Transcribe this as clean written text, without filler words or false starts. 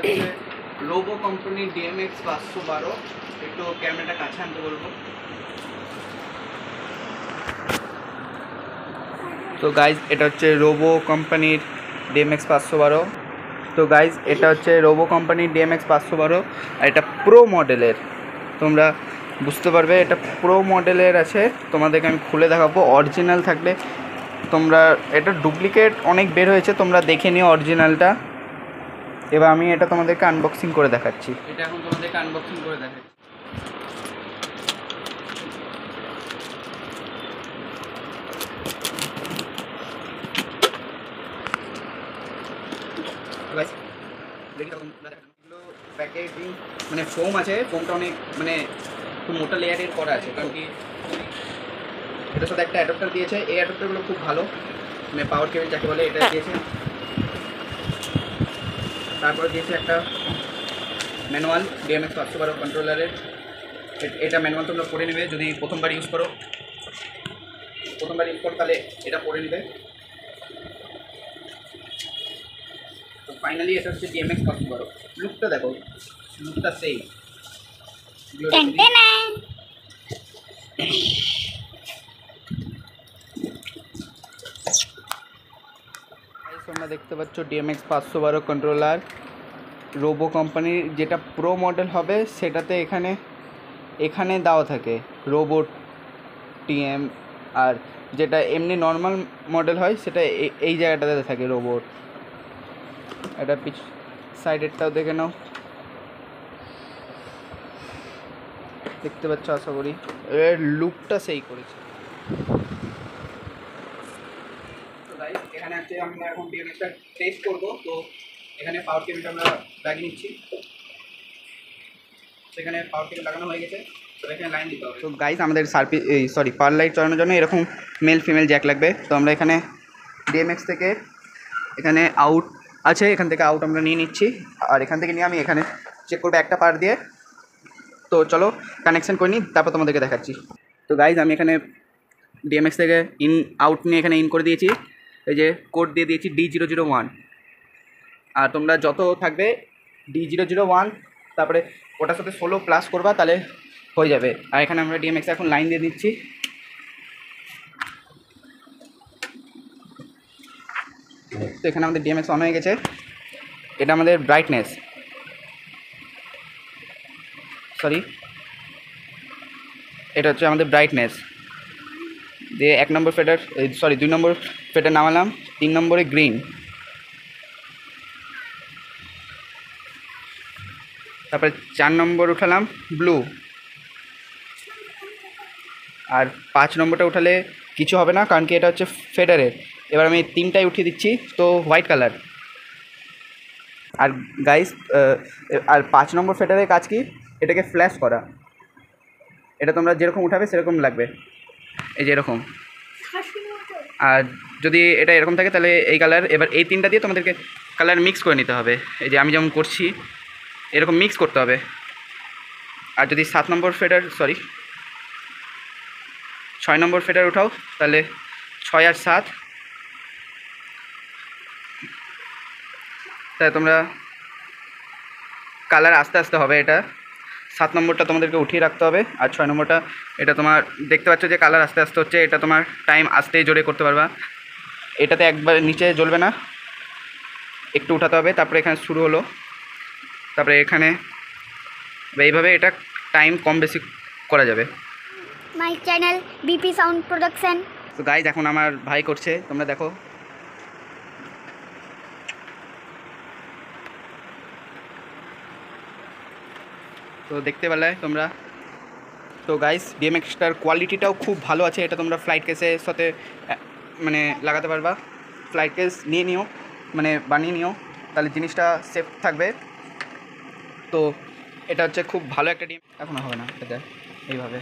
হচ্ছে রোবো কোম্পানির ডিএমএক্স 512। একটু ক্যামেরাটা কাছে আনতে বলবো। তো গাইজ এটা হচ্ছে রোবো কোম্পানির ডিএমএক্স 512। তো গাইজ এটা হচ্ছে রোবো কোম্পানির ডিএমএক্স 512 আর এটা প্রো মডেলের। তোমরা বুঝতে পারবে এটা প্রো মডেলের আছে। তোমাদেরকে আমি খুলে দেখাবো। অরিজিনাল থাকলে তোমরা, এটা ডুপ্লিকেট অনেক বের হয়েছে, তোমরা দেখে নিও অরিজিনালটা। এবার আমি এটা তোমাদেরকে আনবক্সিং করে দেখাচ্ছি। এটা এখন তোমাদেরকে আনবক্সিং করে দেখাচ্ছি। প্যাকেজিং মানে ফোম আছে, ফোমটা অনেক মানে খুব মোটা লেয়ারের করা আছে, কারণ কি এটার সাথে একটা অ্যাডাপ্টার দিয়েছে। এই অ্যাডাপ্টারগুলো খুব ভালো, মানে পাওয়ার কেবল যাকে বলে এটা দিয়েছে। তারপরে দিয়েছে একটা ম্যানুয়াল ডিএমএক্স 512 কন্ট্রোলারের। এটা ম্যানুয়াল তোমরা পড়ে নেবে যদি প্রথমবার ইউজ করো তাহলে এটা পড়ে নেবে। তো ফাইনালি এটা হচ্ছে ডিএমএক্স 512। লুকটা দেখো, লুকটা সেই তোমরা দেখতে পাচ্ছ ডিএমএক্স 512 কন্ট্রোলার রোবো কোম্পানির। যেটা প্রো মডেল হবে সেটাতে এখানে দেওয়া থাকে রোবো টিএম, আর যেটা এমনি নর্মাল মডেল হয় সেটা এই জায়গাটাতে থাকে রোবট। এটা সাইডেরটাও দেখে নাও, দেখতে পাচ্ছ আশা করি। এর লুকটা সেই করেছে। তো গাইস এখানে আছে আমরা এখন ডিএমএক্সটা টেস্ট করবো। তো এখানে পাওয়ার কেবলটা আমরা লাগিয়ে নিচ্ছি। সেখানে পাওয়ার কেবল লাগানো হয়ে গেছে, তো এখানে লাইন দিতে হবে। তো গাইস আমাদের পাওয়ার লাইট চালানোর জন্য এরকম মেল ফিমেল জ্যাক লাগবে। তো আমরা এখানে ডিএমএক্স থেকে এখানে আউট আছে, এখান থেকে আউট আমরা নিয়ে নিচ্ছি, আর এখান থেকে নিয়ে আমি এখানে চেক করবো একটা পার দিয়ে। তো চলো কানেকশান করে নিই, তারপর তোমাদেরকে দেখাচ্ছি। তো গাইজ আমি এখানে ডিএমএক্স থেকে আউট নিয়ে এখানে ইন করে দিয়েছি। এই যে কোড দিয়ে দিয়েছি D001, আর তোমরা যত থাকবে D001 তারপরে ওটার সাথে 16 প্লাস করবা, তাহলে হয়ে যাবে। আর এখানে আমরা ডিএমএক্সে এখন লাইন দিয়ে দিচ্ছি। তো এখানে আমাদের ডিএমএক্স অন হয়ে গেছে। এটা আমাদের ব্রাইটনেস, এটা হচ্ছে আমাদের ব্রাইটনেস দিয়ে 1 নম্বর ফেডার 2 নম্বর ফেডার নামালাম। 3 নম্বরে গ্রিন, তারপরে 4 নম্বর উঠালাম ব্লু, আর 5 নম্বরটা উঠালে কিছু হবে না কারণ কি এটা হচ্ছে ফেডারের। এবার আমি 3টাই উঠিয়ে দিচ্ছি, তো হোয়াইট কালার। আর গাইস আর 5 নম্বর ফেডারের কাজ কি, এটাকে ফ্ল্যাশ করা। এটা তোমরা যেরকম উঠাবে সেরকম লাগবে, এই যে এরকম। আর যদি এটা এরকম থাকে তাহলে এই কালার। এবার এই 3টা দিয়ে তোমাদেরকে কালার মিক্স করে নিতে হবে, এই যে আমি যেমন করছি এরকম মিক্স করতে হবে। আর যদি 6 নম্বর ফেডার উঠাও তাহলে 6 আর 7, তাই তোমরা কালার আস্তে আস্তে হবে। এটা 7 নম্বরটা তোমাদেরকে উঠিয়ে রাখতে হবে, আর 6 নম্বরটা এটা তোমার দেখতে পাচ্ছ যে কালার আস্তে আস্তে হচ্ছে। এটা তোমার টাইম আস্তে জোরে করতে পারবা। এটাতে একবার নিচে জ্বলবে না, একটু উঠাতে হবে, তারপরে এখানে শুরু হলো, তারপরে এখানে এইভাবে এটা টাইম কম বেশি করা যাবে। My channel BP sound production. তো গাইজ এখন আমার ভাই করছে, তোমরা দেখো। তো দেখতে পেলে তোমরা। তো গাইজ ডিএমএক্সটার কোয়ালিটিটাও খুব ভালো আছে। এটা তোমরা ফ্লাইট কেসের সাথে মানে লাগাতে পারবা। ফ্লাইট কেস নিয়ে নিও, মানে বানিয়ে নিও, তাহলে জিনিসটা সেফ থাকবে। তো এটা হচ্ছে খুব ভালো একটা ডিএম। এখন হবে না এটা এইভাবে।